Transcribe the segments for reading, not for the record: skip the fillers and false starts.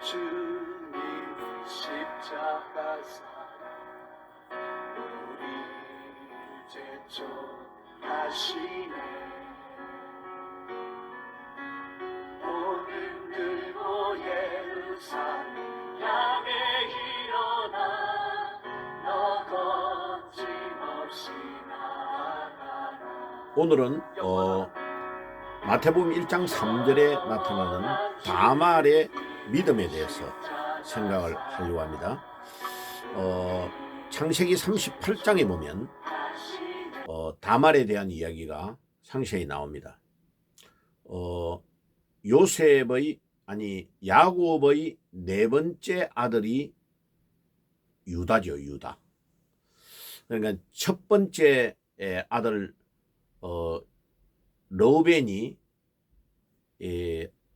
주님 십자가 사랑 우리 제촉하시네. 오늘 들고 예루살렘 향해 일어나 너 거침없이 나아가라. 오늘은 마태복음 1장 3절에 나타나는 다말의 믿음에 대해서 생각을 하려고 합니다. 창세기 38장에 보면 다말에 대한 이야기가 상세히 나옵니다. 야곱의 네 번째 아들이 유다죠. 유다. 그러니까 첫 번째 아들 르우벤이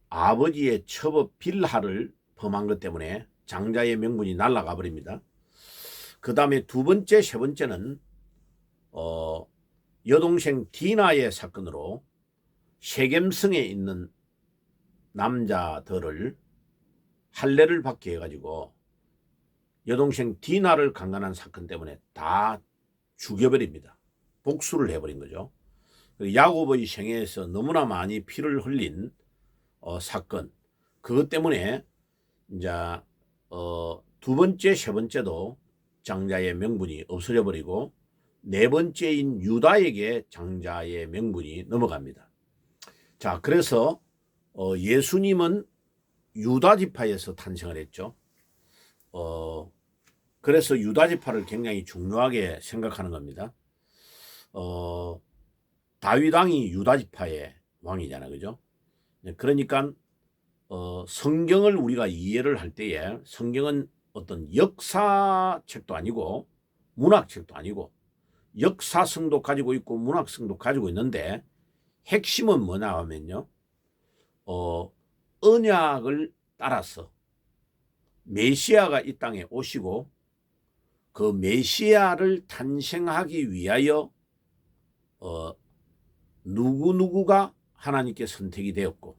아버지의 처법 빌하를 범한 것 때문에 장자의 명분이 날아가 버립니다. 그 다음에 두 번째, 세 번째는 여동생 디나의 사건으로 세겜성에 있는 남자들을 할례를 받게 해가지고 여동생 디나를 강간한 사건 때문에 다 죽여버립니다. 복수를 해버린 거죠. 야곱의 생애에서 너무나 많이 피를 흘린 사건, 그것 때문에 이제 두 번째, 세 번째도 장자의 명분이 없어져 버리고 네 번째인 유다에게 장자의 명분이 넘어갑니다. 자, 그래서 예수님은 유다 지파에서 탄생을 했죠. 그래서 유다 지파를 굉장히 중요하게 생각하는 겁니다. 다윗 왕이 유다 지파의 왕이잖아요, 그죠? 그러니까 성경을 우리가 이해를 할 때에 성경은 어떤 역사책도 아니고 문학책도 아니고 역사성도 가지고 있고 문학성도 가지고 있는데 핵심은 뭐냐 하면요, 언약을 따라서 메시아가 이 땅에 오시고 그 메시아를 탄생하기 위하여 누구누구가 하나님께 선택이 되었고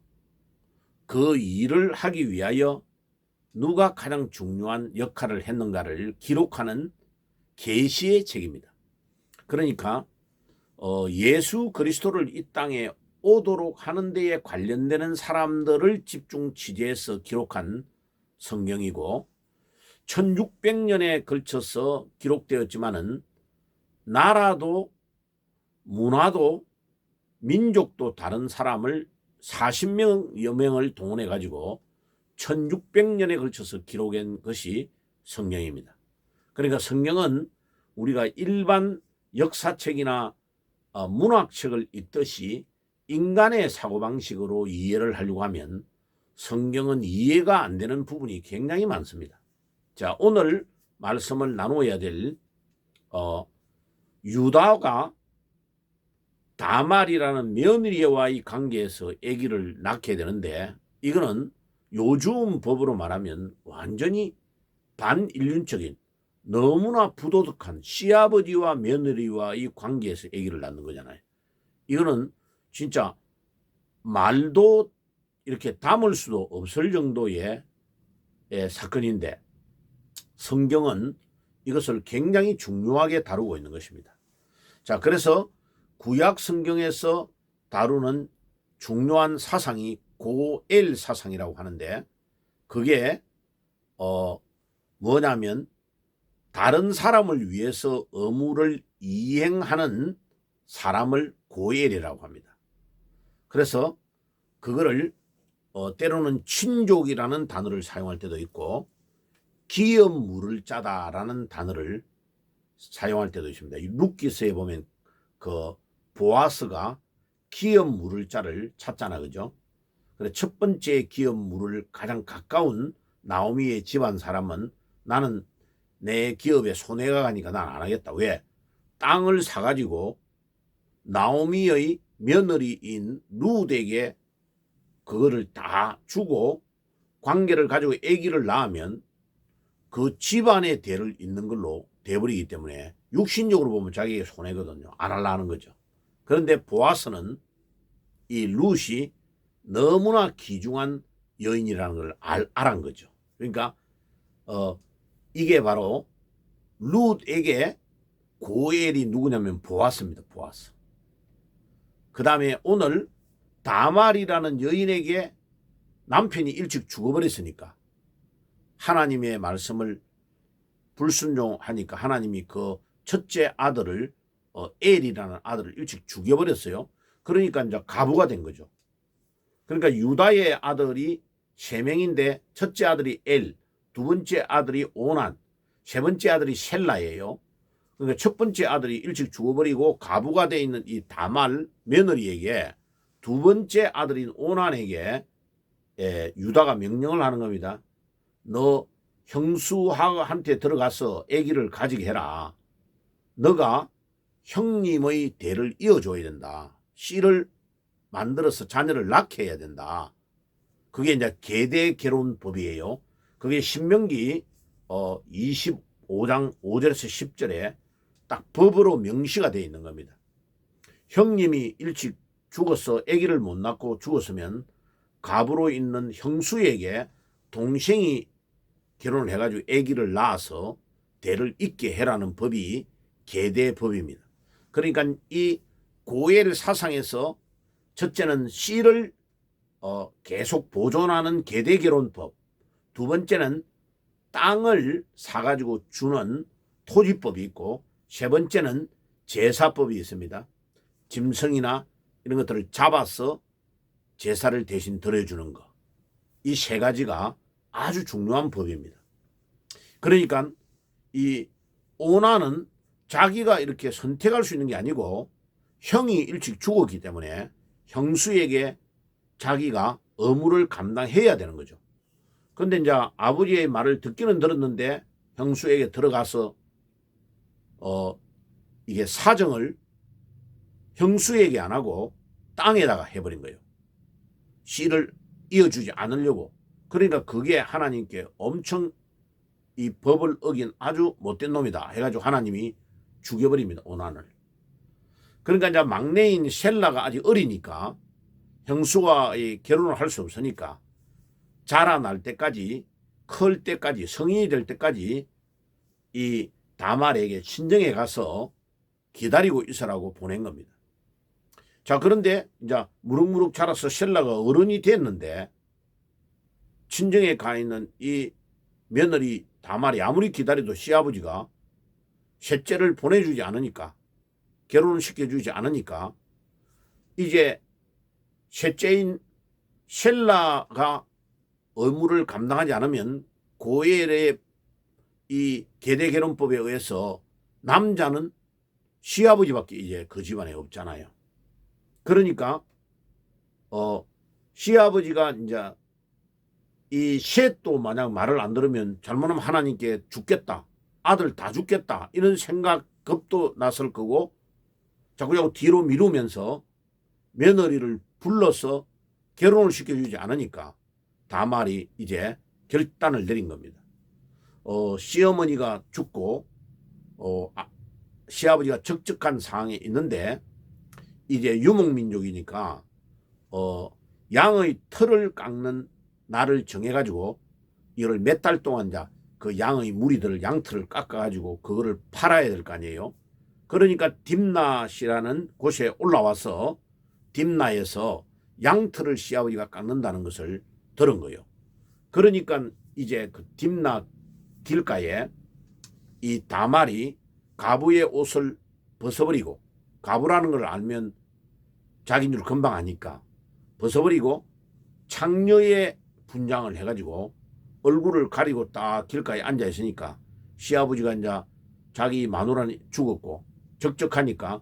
그 일을 하기 위하여 누가 가장 중요한 역할을 했는가를 기록하는 계시의 책입니다. 그러니까 예수 그리스도를 이 땅에 오도록 하는 데에 관련되는 사람들을 집중 취재해서 기록한 성경이고 1600년에 걸쳐서 기록되었지만은 나라도 문화도 민족도 다른 사람을 40명여 명을 동원해 가지고 1600년에 걸쳐서 기록한 것이 성경입니다. 그러니까 성경은 우리가 일반 역사책이나 문학책을 읽듯이 인간의 사고방식으로 이해를 하려고 하면 성경은 이해가 안 되는 부분이 굉장히 많습니다. 자, 오늘 말씀을 나누어야 될 유다가 다말이라는 며느리와의 관계에서 아기를 낳게 되는데 이거는 요즘 법으로 말하면 완전히 반인륜적인 너무나 부도덕한 시아버지와 며느리와의 관계에서 아기를 낳는 거잖아요. 이거는 진짜 말도 이렇게 담을 수도 없을 정도의 사건인데 성경은 이것을 굉장히 중요하게 다루고 있는 것입니다. 자, 그래서 구약 성경에서 다루는 중요한 사상이 고엘 사상이라고 하는데 그게 뭐냐면 다른 사람을 위해서 의무를 이행하는 사람을 고엘이라고 합니다. 그래서 그거를 때로는 친족이라는 단어를 사용할 때도 있고 기업 물을 짜다라는 단어를 사용할 때도 있습니다. 룻기서에 보면 그 보아스가 기업 물을 자를 찾잖아, 그죠? 그래 첫 번째 기업 물을 가장 가까운 나오미의 집안 사람은 나는 내 기업에 손해가 가니까 난 안 하겠다. 왜? 땅을 사가지고 나오미의 며느리인 룻에게 그거를 다 주고 관계를 가지고 아기를 낳으면 그 집안의 대를 잇는 걸로 돼버리기 때문에 육신적으로 보면 자기의 손해거든요. 안 하려는 거죠. 그런데 보아스는 이 룻이 너무나 귀중한 여인이라는 걸 알한 거죠. 그러니까 이게 바로 룻에게 고엘이 누구냐면 보아스입니다. 보아스. 그 다음에 오늘 다말이라는 여인에게 남편이 일찍 죽어버렸으니까 하나님의 말씀을 불순종하니까 하나님이 그 첫째 아들을 엘이라는 아들을 일찍 죽여버렸어요. 그러니까 이제 가부가 된 거죠. 그러니까 유다의 아들이 3명인데 첫째 아들이 엘, 두 번째 아들이 오난, 세 번째 아들이 셀라예요. 그러니까 첫 번째 아들이 일찍 죽어버리고 가부가 돼 있는 이 다말 며느리에게 두 번째 아들인 오난에게 유다가 명령을 하는 겁니다. 너 형수한테 들어가서 아기를 가지게 해라. 너가 형님의 대를 이어줘야 된다. 씨를 만들어서 자녀를 낳게 해야 된다. 그게 이제 계대 결혼법이에요. 그게 신명기 25장 5절에서 10절에 딱 법으로 명시가 되어 있는 겁니다. 형님이 일찍 죽어서 아기를 못 낳고 죽었으면 가부로 있는 형수에게 동생이 결혼을 해가지고 아기를 낳아서 대를 잇게 해라는 법이 계대법입니다. 그러니까 이 고엘 사상에서 첫째는 씨를 계속 보존하는 계대결혼법, 두 번째는 땅을 사가지고 주는 토지법이 있고 세 번째는 제사법이 있습니다. 짐승이나 이런 것들을 잡아서 제사를 대신 드려주는 것. 이 세 가지가 아주 중요한 법입니다. 그러니까 이 오나는 자기가 이렇게 선택할 수 있는 게 아니고 형이 일찍 죽었기 때문에 형수에게 자기가 의무를 감당해야 되는 거죠. 그런데 이제 아버지의 말을 듣기는 들었는데 형수에게 들어가서 이게 사정을 형수에게 안 하고 땅에다가 해버린 거예요. 씨를 이어주지 않으려고. 그러니까 그게 하나님께 엄청 이 법을 어긴 아주 못된 놈이다 해가지고 하나님이 죽여버립니다. 오난을. 그러니까 이제 막내인 셀라가 아직 어리니까 형수와 결혼을 할 수 없으니까 자라날 때까지 클 때까지 성인이 될 때까지 이 다말에게 친정에 가서 기다리고 있으라고 보낸 겁니다. 자, 그런데 이제 무럭무럭 자라서 셀라가 어른이 됐는데 친정에 가 있는 이 며느리 다말이 아무리 기다려도 시아버지가 셋째를 보내주지 않으니까 결혼을 시켜주지 않으니까 이제 셋째인 셀라가 의무를 감당하지 않으면 고엘의 이 계대결혼법에 의해서 남자는 시아버지밖에 이제 그 집안에 없잖아요. 그러니까 시아버지가 이제 이 셋도 만약 말을 안 들으면 잘못하면 하나님께 죽겠다, 아들 다 죽겠다 이런 생각 겁도 났을 거고 자꾸 뒤로 미루면서 며느리를 불러서 결혼을 시켜주지 않으니까 다말이 이제 결단을 내린 겁니다. 시어머니가 죽고 시아버지가 적적한 상황에 있는데 이제 유목민족이니까 양의 털을 깎는 날을 정해가지고 이걸 몇 달 동안 그 양의 무리들을 양털을 깎아가지고 그거를 팔아야 될 거 아니에요. 그러니까 딥낫이라는 곳에 올라와서 딥낫에서 양털을 시아버지가 깎는다는 것을 들은 거예요. 그러니까 이제 그 딥낫 길가에 이 다말이 가부의 옷을 벗어버리고 가부라는 걸 알면 자기인 줄 금방 아니까 벗어버리고 창녀의 분장을 해가지고 얼굴을 가리고 딱 길가에 앉아 있으니까 시아버지가 이제 자기 마누라는 죽었고 적적하니까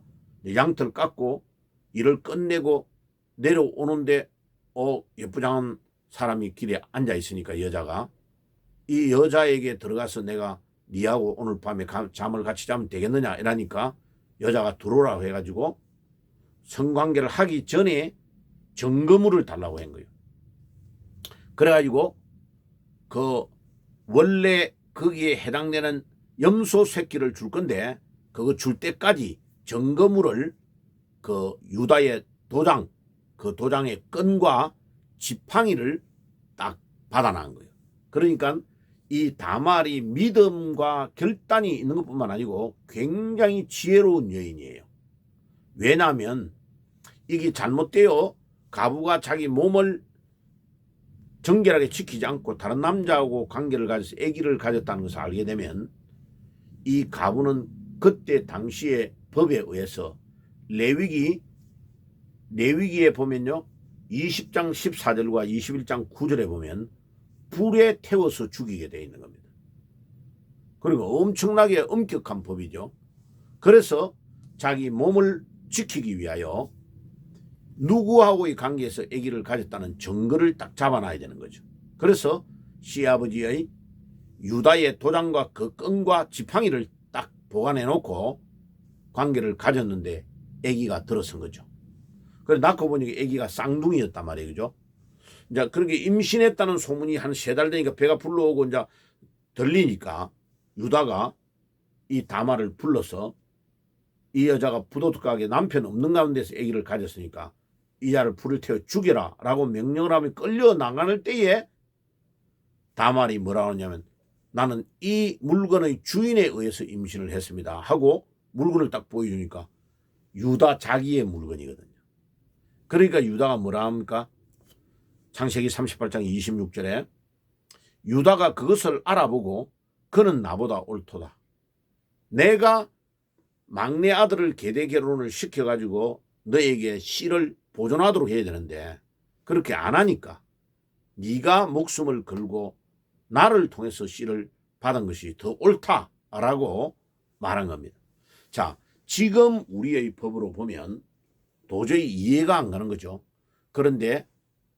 양털 깎고 일을 끝내고 내려오는데 예쁘장한 사람이 길에 앉아 있으니까 여자가 이 여자에게 들어가서 내가 니하고 오늘 밤에 잠을 같이 자면 되겠느냐 이러니까 여자가 들어오라고 해가지고 성관계를 하기 전에 증거물을 달라고 한 거예요. 그래가지고 그 원래 거기에 해당되는 염소 새끼를 줄 건데 그거 줄 때까지 증거물을 그 유다의 도장, 그 도장의 끈과 지팡이를 딱 받아 낳은 거예요. 그러니까 이 다말이 믿음과 결단이 있는 것뿐만 아니고 굉장히 지혜로운 여인이에요. 왜냐하면 이게 잘못되어 가부가 자기 몸을 정결하게 지키지 않고 다른 남자하고 관계를 가져서 아기를 가졌다는 것을 알게 되면 이 가부는 그때 당시의 법에 의해서 레위기에 보면요 20장 14절과 21장 9절에 보면 불에 태워서 죽이게 되어 있는 겁니다. 그리고 엄청나게 엄격한 법이죠. 그래서 자기 몸을 지키기 위하여 누구하고의 관계에서 아기를 가졌다는 증거를 딱 잡아놔야 되는 거죠. 그래서 시아버지의 유다의 도장과 그 끈과 지팡이를 딱 보관해 놓고 관계를 가졌는데 아기가 들어선 거죠. 그래서 낳고 보니까 아기가 쌍둥이였단 말이에요. 그죠? 이제 그렇게 임신했다는 소문이 한 3달 되니까 배가 불러오고 이제 들리니까 유다가 이 다말을 불러서 이 여자가 부도덕하게 남편 없는 가운데서 아기를 가졌으니까 이 자를 불을 태워 죽여라 라고 명령을 하면 끌려 나가는 때에 다말이 뭐라고 하냐면 나는 이 물건의 주인에 의해서 임신을 했습니다 하고 물건을 딱 보여주니까 유다 자기의 물건이거든요. 그러니까 유다가 뭐라 합니까? 창세기 38장 26절에 유다가 그것을 알아보고 그는 나보다 옳도다. 내가 막내 아들을 계대 결혼을 시켜가지고 너에게 씨를 보존하도록 해야 되는데 그렇게 안 하니까 네가 목숨을 걸고 나를 통해서 씨를 받은 것이 더 옳다라고 말한 겁니다. 자, 지금 우리의 법으로 보면 도저히 이해가 안 가는 거죠. 그런데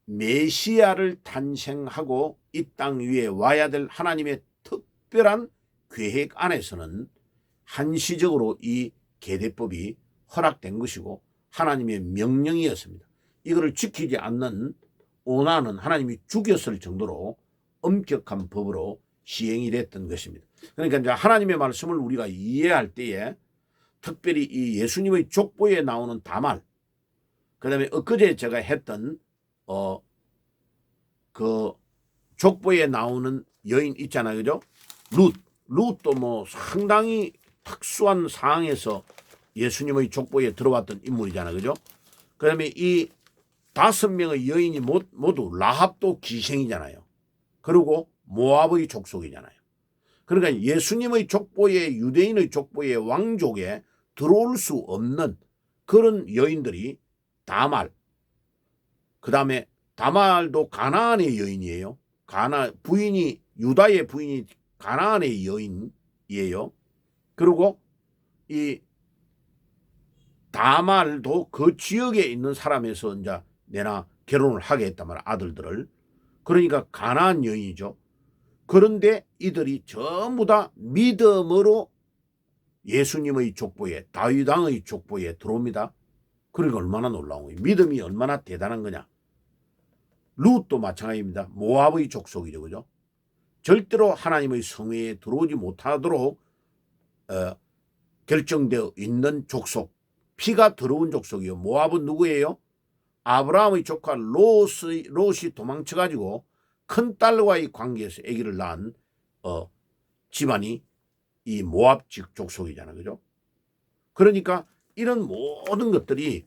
메시아를 탄생하고 이 땅 위에 와야 될 하나님의 특별한 계획 안에서는 한시적으로 이 계대법이 허락된 것이고 하나님의 명령이었습니다. 이거를 지키지 않는 오나는 하나님이 죽였을 정도로 엄격한 법으로 시행이 됐던 것입니다. 그러니까 이제 하나님의 말씀을 우리가 이해할 때에 특별히 이 예수님의 족보에 나오는 다말, 그다음에 엊그제 제가 했던 그 족보에 나오는 여인 있잖아요, 그죠? 룻도 뭐 상당히 특수한 상황에서 예수님의 족보에 들어왔던 인물이잖아요, 그죠? 그다음에 이 5명의 여인이 모두 라합도 기생이잖아요. 그리고 모압의 족속이잖아요. 그러니까 예수님의 족보에 유대인의 족보에 왕족에 들어올 수 없는 그런 여인들이 다말, 그 다음에 다말도 가나안의 여인이에요. 유다의 부인이 가나안의 여인이에요. 그리고 이 다말도 그 지역에 있는 사람에서 이제 내나 결혼을 하게 했단 말이야, 아들들을. 그러니까 가나안 여인이죠. 그런데 이들이 전부 다 믿음으로 예수님의 족보에, 다윗 왕의 족보에 들어옵니다. 그러니까 얼마나 놀라운 거예요. 믿음이 얼마나 대단한 거냐. 룻도 마찬가지입니다. 모압의 족속이죠, 그죠? 절대로 하나님의 성회에 들어오지 못하도록 결정되어 있는 족속, 피가 들어온 족속이요. 모압은 누구예요? 아브라함의 조카 롯이 도망쳐가지고 큰딸과의 관계에서 아기를 낳은 집안이 이 모압 족속이잖아요, 그죠? 그러니까 이런 모든 것들이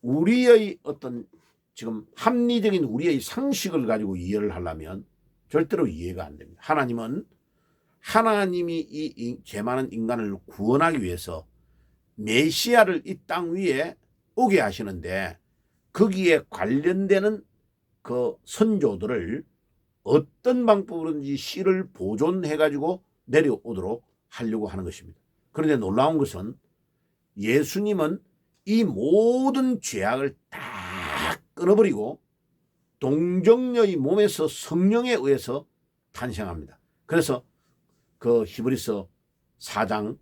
우리의 어떤 지금 합리적인 우리의 상식을 가지고 이해를 하려면 절대로 이해가 안 됩니다. 하나님이 이 죄 많은 인간을 구원하기 위해서 메시아를 이 땅 위에 오게 하시는데 거기에 관련되는 그 선조들을 어떤 방법으로든지 씨를 보존해가지고 내려오도록 하려고 하는 것입니다. 그런데 놀라운 것은 예수님은 이 모든 죄악을 다 끊어버리고 동정녀의 몸에서 성령에 의해서 탄생합니다. 그래서 그 히브리서 4장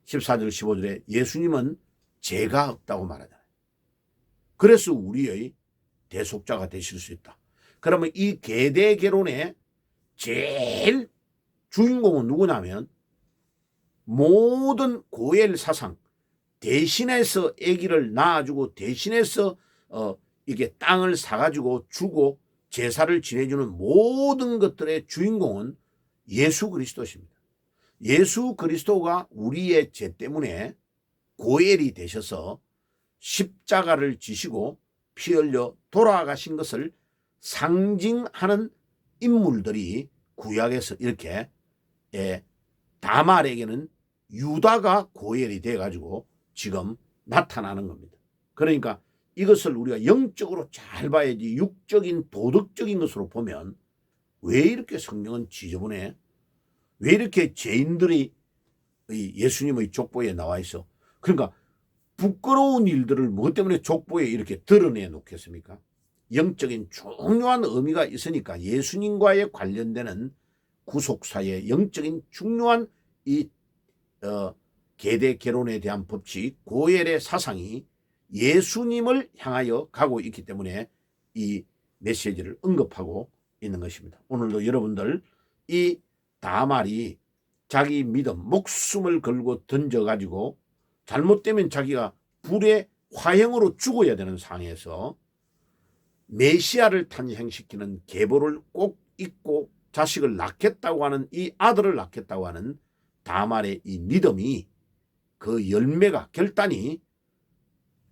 14절 15절에 예수님은 죄가 없다고 말하잖아요. 그래서 우리의 대속자가 되실 수 있다. 그러면 이 계대 결혼의 제일 주인공은 누구냐면 모든 고엘 사상, 대신해서 아기를 낳아주고 대신해서 이게 땅을 사가지고 주고 제사를 지내주는 모든 것들의 주인공은 예수 그리스도십니다. 예수 그리스도가 우리의 죄 때문에 고엘이 되셔서 십자가를 지시고 피 흘려 돌아가신 것을 상징하는 인물들이 구약에서 이렇게 다말에게는 유다가 고엘이 돼가지고 지금 나타나는 겁니다. 그러니까 이것을 우리가 영적으로 잘 봐야지 육적인 도덕적인 것으로 보면 왜 이렇게 성경은 지저분해? 왜 이렇게 죄인들이 예수님의 족보에 나와 있어? 그러니까 부끄러운 일들을 무엇 때문에 족보에 이렇게 드러내 놓겠습니까? 영적인 중요한 의미가 있으니까 예수님과의 관련되는 구속사의 영적인 중요한 이 계대 결혼에 대한 법칙, 고엘의 사상이 예수님을 향하여 가고 있기 때문에 이 메시지를 언급하고 있는 것입니다. 오늘도 여러분들 이 다말이 자기 믿음, 목숨을 걸고 던져가지고 잘못되면 자기가 불의 화형으로 죽어야 되는 상황에서 메시아를 탄생시키는 계보를 꼭 잊고 자식을 낳겠다고 하는 이 아들을 낳겠다고 하는 다말의 이 믿음이 그 열매가 결단이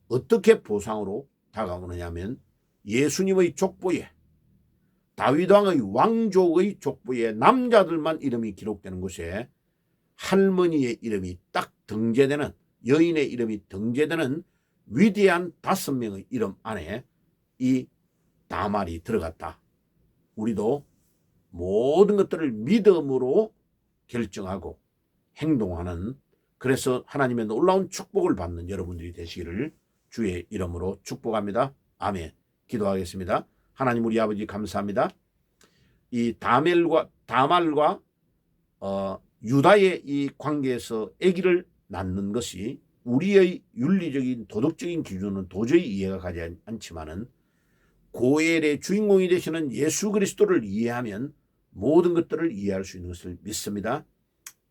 어떻게 보상으로 다가오느냐면 예수님의 족보에 다윗 왕의 왕족의 족보에 남자들만 이름이 기록되는 곳에 할머니의 이름이 딱 등재되는 여인의 이름이 등재되는 위대한 5명의 이름 안에 이 다말이 들어갔다. 우리도 모든 것들을 믿음으로 결정하고 행동하는 그래서 하나님의 놀라운 축복을 받는 여러분들이 되시기를 주의 이름으로 축복합니다. 아멘. 기도하겠습니다. 하나님 우리 아버지 감사합니다. 이 다말과 유다의 이 관계에서 아기를 낳는 것이 우리의 윤리적인 도덕적인 기준은 도저히 이해가 가지 않지만은 고엘의 주인공이 되시는 예수 그리스도를 이해하면 모든 것들을 이해할 수 있는 것을 믿습니다.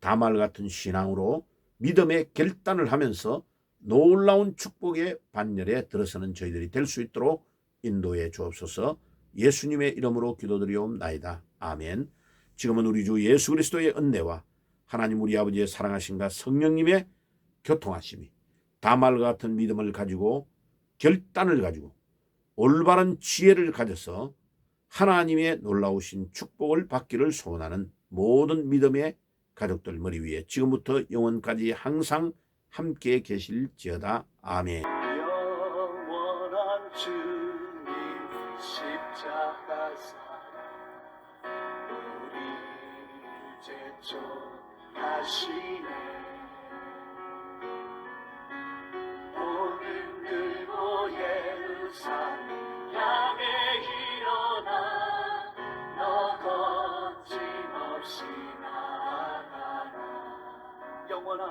다말 같은 신앙으로 믿음의 결단을 하면서 놀라운 축복의 반열에 들어서는 저희들이 될 수 있도록 인도해 주옵소서. 예수님의 이름으로 기도드리옵나이다. 아멘. 지금은 우리 주 예수 그리스도의 은혜와 하나님 우리 아버지의 사랑하심과 성령님의 교통하심이 다말 같은 믿음을 가지고 결단을 가지고 올바른 지혜를 가져서 하나님의 놀라우신 축복을 받기를 소원하는 모든 믿음의 가족들 머리 위에 지금부터 영원까지 항상 함께 계실지어다. 아멘. 영원한 주님 십자가 사랑 우리 죄 좀 하시네. 오늘 들고 예루살렘 향해 일어나 너 거침없이 나아가라. 영원한